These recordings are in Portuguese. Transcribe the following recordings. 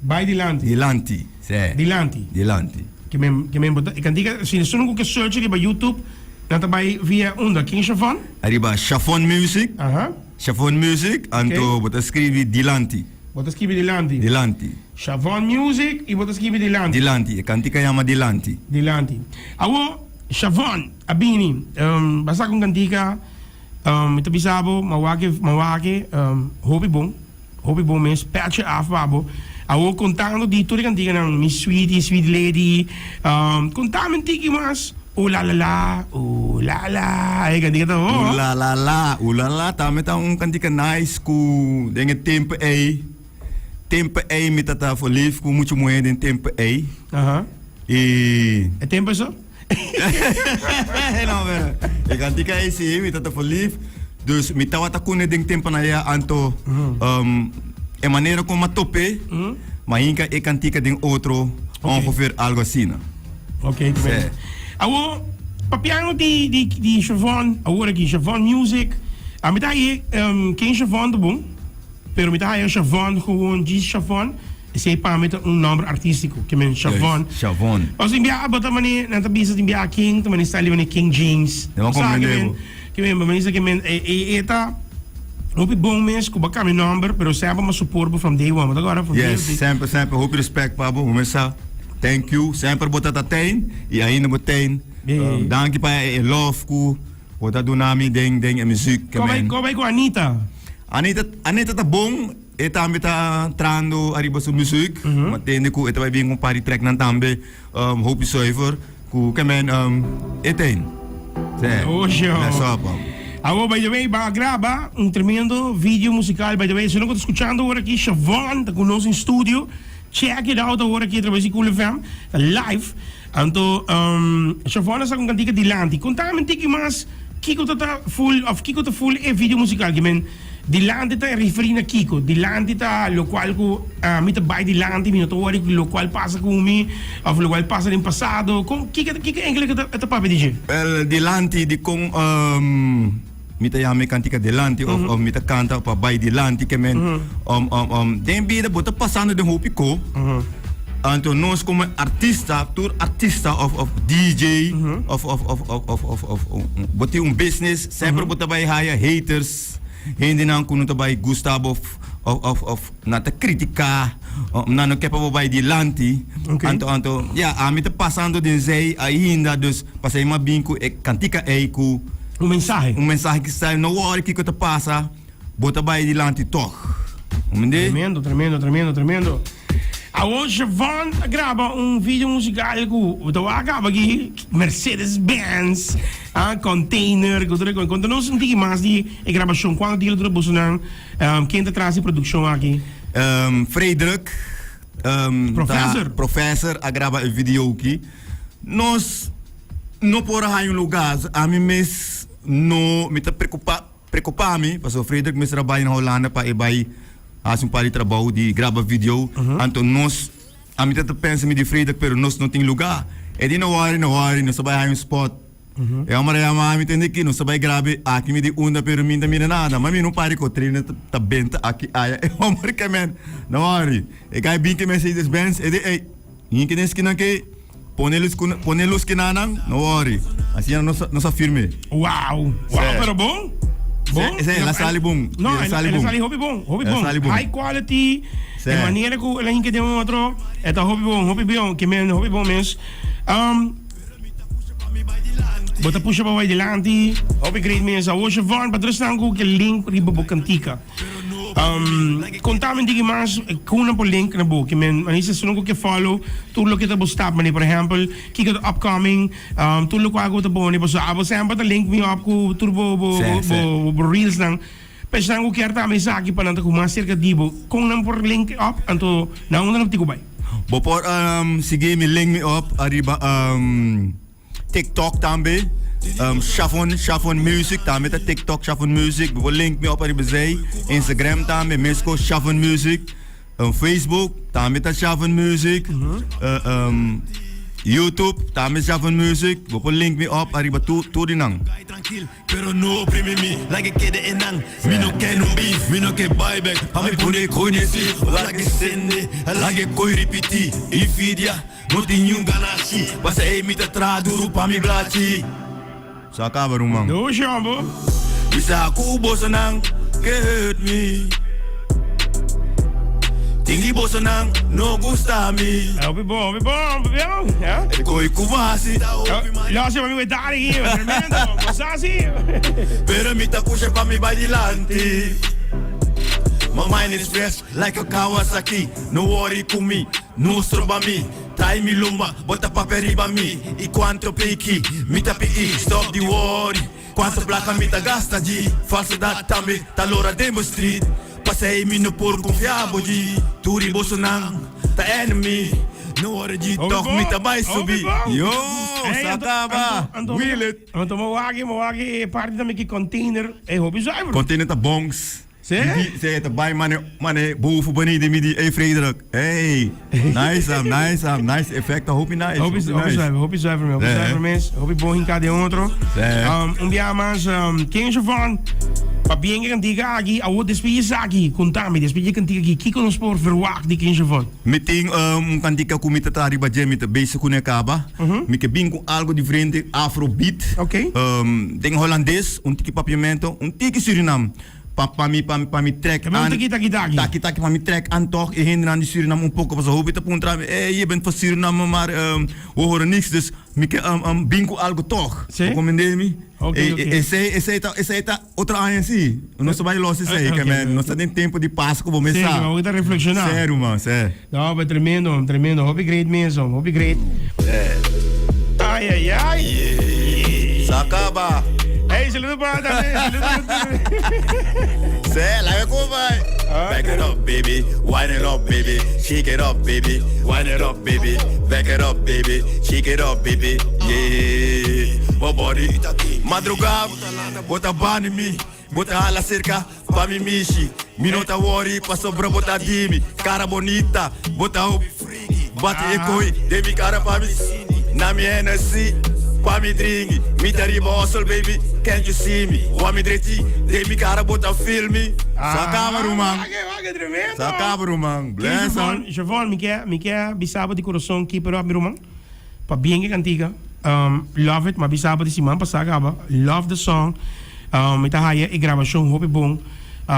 By Dilanti. Dilanti. Sì. Dilanti. Dilanti. Che men bota. Ik kan diga sin sunung ko search di ba YouTube. Natabay via onda King Shavon. Arriba Shavon Music. Aha. Shavon Music. Anto bota scrivi Dilanti. Bota scrivi Dilanti. Dilanti. Shavon Music e bota scrivi Dilanti. Dilanti. E kanti kayama Dilanti. Dilanti. Awo Shavon abini. Basta kung kantika ito bisabo mawake hopi bong mes patch af babo. Awo contando dito rin kantika ng Miss Sweetie, Sweet Lady. Contamen tiki mas. Ulalala, ulala. Ay, kantika to. Ulalala, ulala. Tama taong kantika nice ku dengan tempo A. Tempo A mitata for live ku mucho moe den tempo A. Aha. E tempo so? Não, velho. Ik kan die kijken zien, met dat voor lief. Dus met dat wat kunnen denk tempo na ja anto, en manier kom maar toppen, maar hier ik kan die ding outro ongeveer algo zien. Oké. Awo, papiano die Shavon, awo die Shavon Music. Met hij geen Shavon de boom, pero met hij Shavon gewoon die Shavon. Sei pa met een nummer artistico, que men Shavon. Shavon. Als ik bij abot mani na tabi sa timbi King, mani style mani King James. Sa que men mani sa que men eta hopi bom mes ku baka mi number, pero sempre ma support from day one. Agora from yes, sempre hopi respect Pabo, umesa. Thank you, sempre bota tatain, e ainda botain. Dank je pa love ku, bota do nami ding e muziek. Kom ko Anita. Anita ta bom. Eta mita trando arriba su muziek, matende ku eta bij een party track nan tambe hopi zuiver ku kemen etain. Oh show. Nessa Agora, by the way, va a grabar un tremendo video musical. By the way, se não está escuchando agora aqui, Shavon, está conosco em estúdio. Check it out agora aqui através de Cool FM, live. Então, Shavon está com cantiga Dilanti. Contame tiki mas, Kiko tá full é video musical que men Dilanti tá referindo a Kiko. Dilanti tá lo qual ko mita by Dilanti, minuto ori lo qual passa com mi, of lo qual passa no passado. Com Kiko eigenlijk het papi DJ. Dilanti di kong mita yame kantika Dilanti of mita kanta pa by Dilanti que men den bida bota passando de hopi ko. Anto nós como artista, tour artista of DJ of boti business, sempre bota by haya haters. Hindi na kuno to by Gustavo of nata kritika nano kepa by Dilanti. Anto amita passando din sei ainda dus pasay mabinku e kantika eiku um mensaje que sai no worry que te passa bota by Dilanti toch. Tremendo. Awo Shavon grava vídeo musical ku to acaba aqui Mercedes-Benz container quando nós não tem mais de gravação quando dia do bolsonaro quem tá traz a produção aqui Frederik professor a grava o vídeo aqui nós não por aí um lugar a mim mes no me tá preocupar me porque o Frederik me trabalha na Holanda para ir as pari trabalho de gravar vídeo, então nós a mim tenta pensa me de Frederik, pero nós não tem lugar. E de não worry, nós só vai um spot. É uma real mami tem que nós só vai gravar aqui me de onda, pero mim também nada. Mas mim não pare com treino tá benta aqui aí. É uma marca man, não worry. E cai bem que Mercedes-Benz, e de ei, ninguém tem esquina que ponê-los que nanang, não worry. Assim nós afirme. Uau, pero bom. Bom, la sali bom. No, la sali hobby bom. High quality. De maniera que la gente tem outro, eta hobby bom, que men hobby bom mes. Bota puxa para Dilanti. Hobby great mes. A hoje van, para trastan ko que link riba bocantica. Contame digi mas kuna po link na bo que men manisa suno ko que follow tulo kita bo stop mani for example kika upcoming tulo ko ako to bo ni bo so abo sempre ta link mi up ko turbo bo reels nang pesang ko kerta may sa aki pa nanta ko master ka dibo kung nang por link up anto nauna nang tikubay bo por sige mi link mi up arriba TikTok tambe Shavon Music, daar met TikTok Shavon Music. Bijvoorbeeld link me op Aribazei. Instagram daar met Mesco Shavon Music. Facebook, daar met Shavon Music. YouTube, también Javan Music, vou pôr link me up, arriba tudo nang. Tranquilo, pero no oprime me. Like que de enang, me no quer no beef, me no quer buyback. Pa me poder conhecer, like sende, like coi repetir. Infidia, não tem nenhum ganache. Passa aí me traduro pa me blati. Sa acaba, Roman. Doe, Jambo. Bisa aku bosanang, que hurt me. Tingi bosanang, no gusta me. Help je bom, ja? Koi kumasi, Laat je maar weer daar hier, tremendo, wat zie pero me takusha pa me bailante. My mind is fresh like a Kawasaki. No worry com me, no stroba me. Trai me lumba, bota papel ba me. E quanto peiki, me tapi stop the worry. Quanto placa me ta gasta G. Falsidade também, tá lora demo street. Passei me no por confiável G. Turi Bolsonaro, tá enemy. No worry G, toch me ta vai subir. Yo, sa acaba. Wheel it. Want mawagi, party na may container. Hoop je zuiver. Container ta bongs. Zie? Zeg het bij mannen boven beneden met die Frederik. Hey, nice effect. Hoop je nice. Hoop je zuiver, mensen. Hoop je bohin ka de outro. Dia mas quem je van pa bien kan diga aqui a outra despedida aqui contame despedida kan diga aqui que nos por verwacht die quem je van. Meting kan diga kumita tari ba jam met base kune kaba. Me que bingo algo diferente afrobeat. Okay. Ding Hollandees, tiki papiamento, tiki Suriname. Pa mi track aan. Taki pa mi track aan toch. Je heen aan die Suriname een poco. Pas hoop je te punten. Je bent van Suriname, maar we horen niks. Dus ik bingo algo toch. Recommendé me. Esse tá outra ANC. Não se vai los esse aí, man. Não se tem tempo de passo como começar. Sim, vamos dar reflexionar. Sério, man, sério. Não, mas tremendo. Hope great mesmo, hope great. Ai. Sacaba. Hey, saludo para também. Say, like como vai? Back it up, baby. Wind it up, baby. Shake it up, baby. Wind it up, baby. Back it up, baby. Shake it up, baby. Yeah. Oh, body. Madrugada, bota bani mi. Bota hala cerca, pa mi mishi. Minota worry, pa sobra bota dimi. Cara bonita, bota o bate ekoi. Demi cara pa mi. Na mi energy. Pa mi drink, mi tariba hustle baby, can't you see me? Wa mi dreti, de mi cara bota filme. Sacaba, Roman. Tremendo. Sacaba, Roman. Bless on. Javon, mi quer bisaba de coração, keep it up, mi Roman. Pa bien que cantiga. Love it, ma bisaba de Simão pa sacaba. Love the song. Mi ta haya e gravação, hope bom.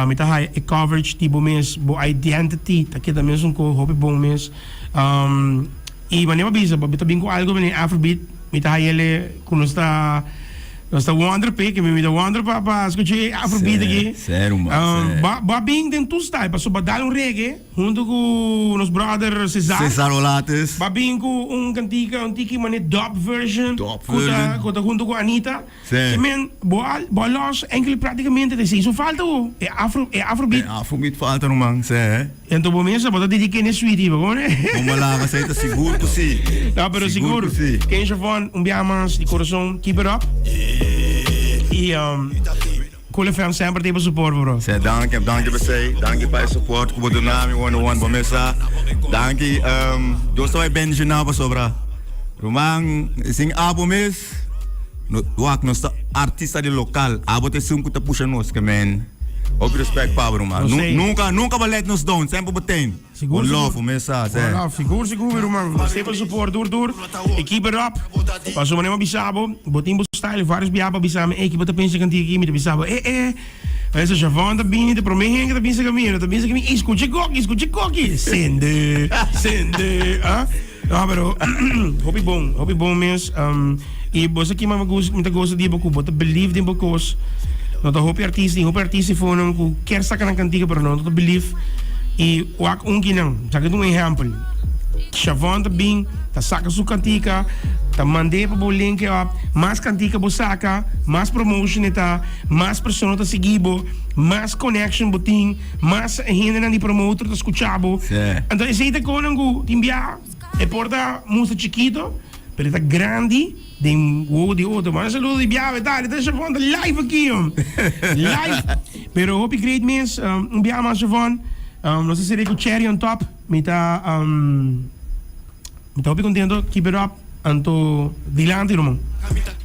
Mi ta haya e coverage tipo mes, bo identity, ta kita mes ko hope bom mes. E wanneer bisa, ba bita bingo algo met Afrobeat. Met hij kon sta Wonder Pick, met de Wonder Papa, escutei Afrobeat aqui. Sério, mano. Babing tem tu style, passo badal reggae, junto com nos brother Cesar Olates. Babing com tiki mane dub version. Junto com Anita. Sim. Men, bolos enkele praticamente de isso falta o Afrobeat. Afrobeat falta, Roman, sé. Então bom mesmo, bota dediquei nesse sweetie, bom né? Vamos lá, você está seguro que sim. Não, pero seguro. Quem já van biamas de coração, keep it up. E Cool FM sempre teve support, bro. Sé, dank você, dank para support, que bodo nami one bomesa. Dank eu estou bem de nada sobra. Roman, sing album is wak nos artista de local, abo te sum que puxa nos que man. Op respect, Pablo, man. Nunca vai let nos down, sempre batem. Seguro. Love, mensagem. Seguro, man. Sempre support, door. Ik keep it up. Pas zo meneer bisabo, botimbo style, vários biaba bisame, ik bota pensa kan tiki met bisabo. Essa Javon da bini, de promehen que da pensa caminho, da pensa caminho, escute coque. Sende, ah? Ah, pero hopi bom mens. E bosa aqui mama gosta de boku, bota believe in bokos. Nota hopi artisti foram com quer sacar na cantiga pero não, nota believe e o ak unginang, saca um exemplo. Chavon tá bem, tá saca sua cantiga, tá mandei para o link up, mais cantiga bo saca, mais promotion tá, mais pessoas tá seguindo, mais connection botin, mais gente de promotor tá escutando. Então esse tá com um timbia, é porta música chiquito, pero tá grande. De outro, mas saludo de biave, tá Chavon live aqui, live. Pero hope great mens, biama Chavon, não sei se com cherry on top, me tá hope contento, keep it up, Anto, dilante naman.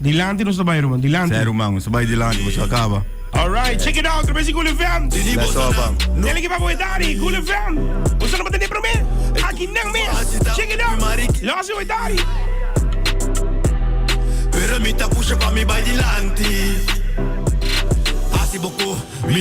Dilante no sa bayo naman, dilante. Zero mang, sabay di lang, di ba acaba. Alright, check it out, Trapezi Cool FM. Let's go, bang. Dali ka pa po Dari, Cool FM. Gusto na ba tayo pro men? Akin nang men. Check it out. Losi o Dari. Pero mi tapusia pa mi vai di lanti. Asi boko, mi